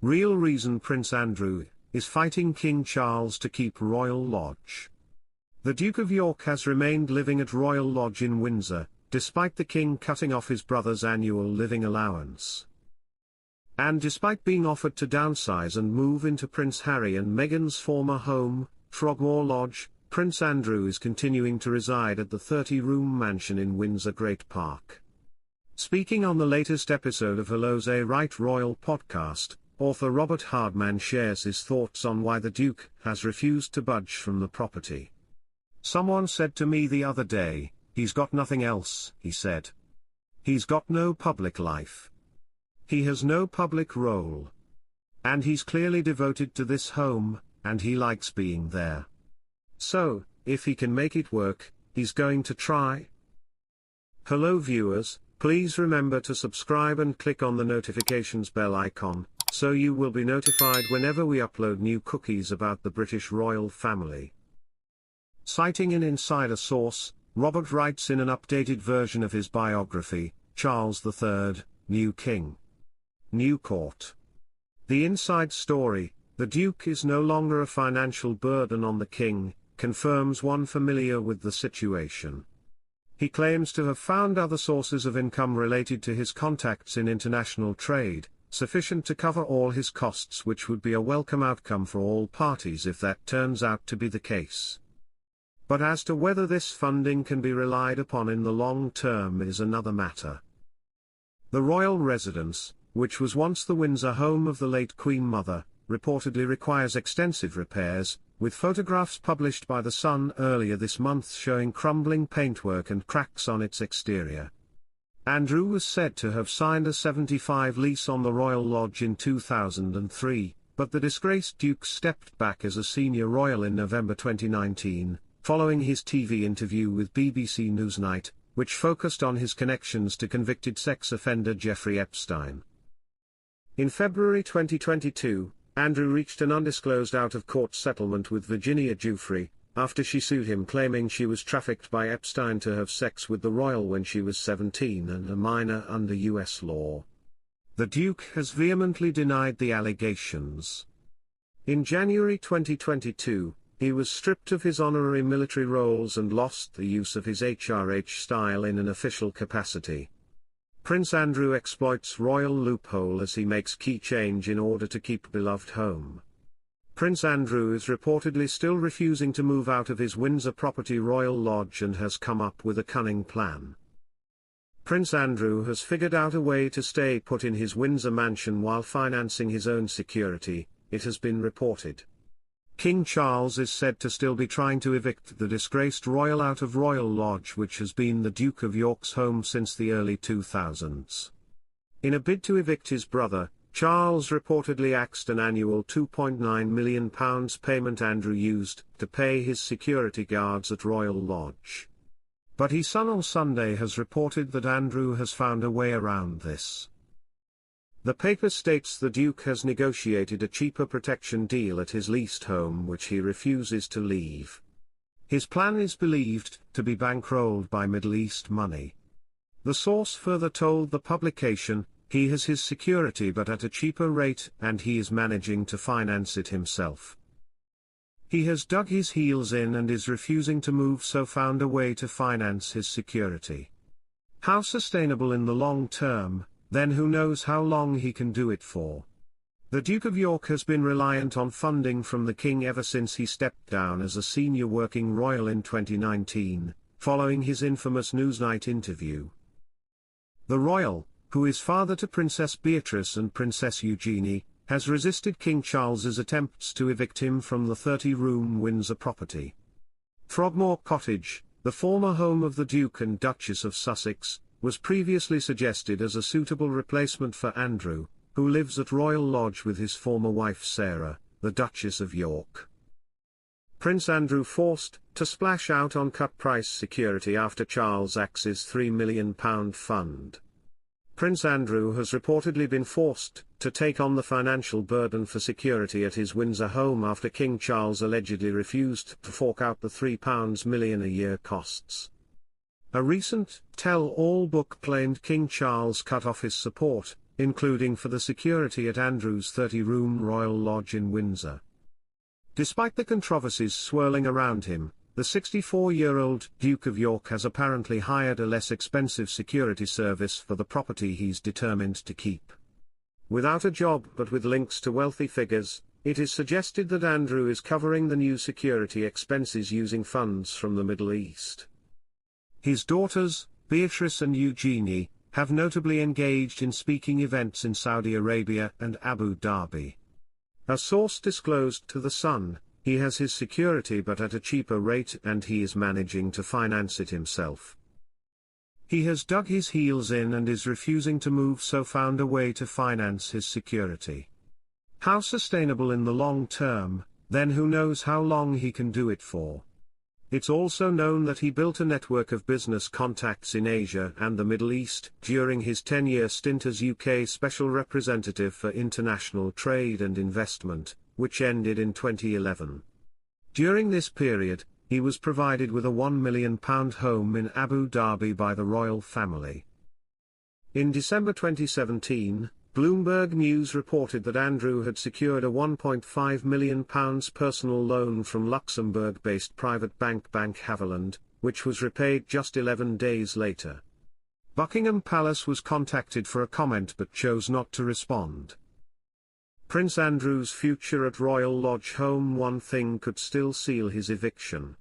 Real reason Prince Andrew is fighting King Charles to keep Royal Lodge. The Duke of York has remained living at Royal Lodge in Windsor, despite the King cutting off his brother's annual living allowance. And despite being offered to downsize and move into Prince Harry and Meghan's former home, Frogmore Lodge, Prince Andrew is continuing to reside at the 30-room mansion in Windsor Great Park. Speaking on the latest episode of Hello's A Right Royal podcast, author Robert Hardman shares his thoughts on why the Duke has refused to budge from the property. "Someone said to me the other day, he's got nothing else," he said. "He's got no public life. He has no public role. And he's clearly devoted to this home, and he likes being there. So, if he can make it work, he's going to try." Hello viewers, please remember to subscribe and click on the notifications bell icon, so you will be notified whenever we upload new cookies about the British royal family. Citing an insider source, Robert writes in an updated version of his biography, Charles III, New King. New Court. The inside story, the Duke is no longer a financial burden on the King, confirms one familiar with the situation. He claims to have found other sources of income related to his contacts in international trade, sufficient to cover all his costs, which would be a welcome outcome for all parties if that turns out to be the case. But as to whether this funding can be relied upon in the long term is another matter. The royal residence, which was once the Windsor home of the late Queen Mother, reportedly requires extensive repairs, with photographs published by The Sun earlier this month showing crumbling paintwork and cracks on its exterior. Andrew was said to have signed a 75 lease on the Royal Lodge in 2003, but the disgraced Duke stepped back as a senior royal in November 2019, following his TV interview with BBC Newsnight, which focused on his connections to convicted sex offender Jeffrey Epstein. In February 2022, Andrew reached an undisclosed out-of-court settlement with Virginia Giuffre, after she sued him claiming she was trafficked by Epstein to have sex with the royal when she was 17 and a minor under US law. The Duke has vehemently denied the allegations. In January 2022, he was stripped of his honorary military roles and lost the use of his HRH style in an official capacity. Prince Andrew exploits royal loophole as he makes key change in order to keep beloved home. Prince Andrew is reportedly still refusing to move out of his Windsor property Royal Lodge and has come up with a cunning plan. Prince Andrew has figured out a way to stay put in his Windsor mansion while financing his own security, it has been reported. King Charles is said to still be trying to evict the disgraced royal out of Royal Lodge, which has been the Duke of York's home since the early 2000s. In a bid to evict his brother, Charles reportedly axed an annual £2.9 million payment Andrew used to pay his security guards at Royal Lodge. But his son on Sunday has reported that Andrew has found a way around this. The paper states the Duke has negotiated a cheaper protection deal at his leased home which he refuses to leave. His plan is believed to be bankrolled by Middle East money. The source further told the publication, he has his security but at a cheaper rate and he is managing to finance it himself. He has dug his heels in and is refusing to move, so found a way to finance his security. How sustainable in the long term? Then who knows how long he can do it for. The Duke of York has been reliant on funding from the King ever since he stepped down as a senior working royal in 2019, following his infamous Newsnight interview. The royal, who is father to Princess Beatrice and Princess Eugenie, has resisted King Charles's attempts to evict him from the 30-room Windsor property. Frogmore Cottage, the former home of the Duke and Duchess of Sussex, was previously suggested as a suitable replacement for Andrew, who lives at Royal Lodge with his former wife Sarah, the Duchess of York. Prince Andrew forced to splash out on cut-price security after Charles axes £3 million fund. Prince Andrew has reportedly been forced to take on the financial burden for security at his Windsor home after King Charles allegedly refused to fork out the £3 million a year costs. A recent tell-all book claimed King Charles cut off his support including for the security at Andrew's 30-room Royal Lodge in Windsor. Despite the controversies swirling around him, the 64-year-old Duke of York has apparently hired a less expensive security service for the property he's determined to keep. Without a job but with links to wealthy figures, it is suggested that Andrew is covering the new security expenses using funds from the Middle East. His daughters, Beatrice and Eugenie, have notably engaged in speaking events in Saudi Arabia and Abu Dhabi. A source disclosed to The Sun, he has his security but at a cheaper rate and he is managing to finance it himself. He has dug his heels in and is refusing to move, so found a way to finance his security. How sustainable in the long term, then who knows how long he can do it for. It's also known that he built a network of business contacts in Asia and the Middle East during his 10-year stint as UK Special Representative for International Trade and Investment, which ended in 2011. During this period, he was provided with a £1 million home in Abu Dhabi by the royal family. In December 2017, Bloomberg News reported that Andrew had secured a £1.5 million personal loan from Luxembourg-based private bank Bank Haveland, which was repaid just 11 days later. Buckingham Palace was contacted for a comment but chose not to respond. Prince Andrew's future at Royal Lodge home. One thing could still seal his eviction.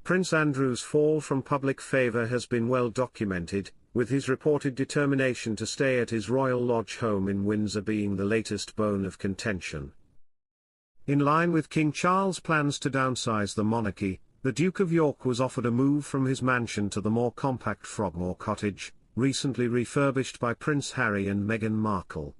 Prince Andrew's fall from public favour has been well documented, with his reported determination to stay at his Royal Lodge home in Windsor being the latest bone of contention. In line with King Charles' plans to downsize the monarchy, the Duke of York was offered a move from his mansion to the more compact Frogmore cottage, recently refurbished by Prince Harry and Meghan Markle.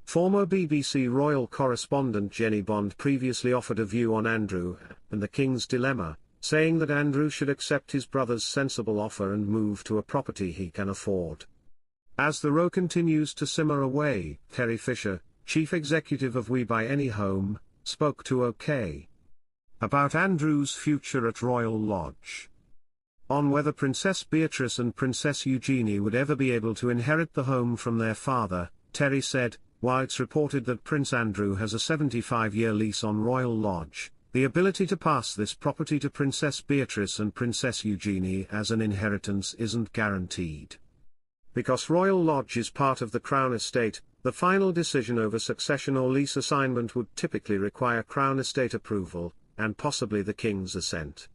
Former BBC royal correspondent Jenny Bond previously offered a view on Andrew and the King's dilemma, saying that Andrew should accept his brother's sensible offer and move to a property he can afford. As the row continues to simmer away, Terry Fisher, chief executive of We Buy Any Home, spoke to OK about Andrew's future at Royal Lodge. On whether Princess Beatrice and Princess Eugenie would ever be able to inherit the home from their father, Terry said, while it's reported that Prince Andrew has a 75-year lease on Royal Lodge, the ability to pass this property to Princess Beatrice and Princess Eugenie as an inheritance isn't guaranteed. Because Royal Lodge is part of the Crown Estate, the final decision over succession or lease assignment would typically require Crown Estate approval, and possibly the King's assent.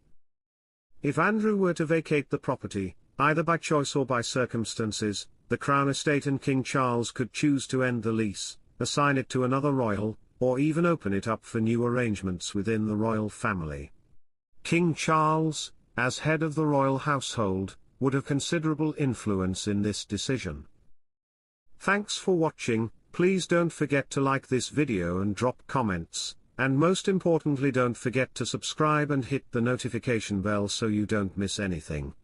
If Andrew were to vacate the property, either by choice or by circumstances, the Crown Estate and King Charles could choose to end the lease, assign it to another royal, or even open it up for new arrangements within the royal family. King Charles, as head of the royal household, would have considerable influence in this decision. Thanks for watching. Please don't forget to like this video and drop comments, and most importantly don't forget to subscribe and hit the notification bell so you don't miss anything.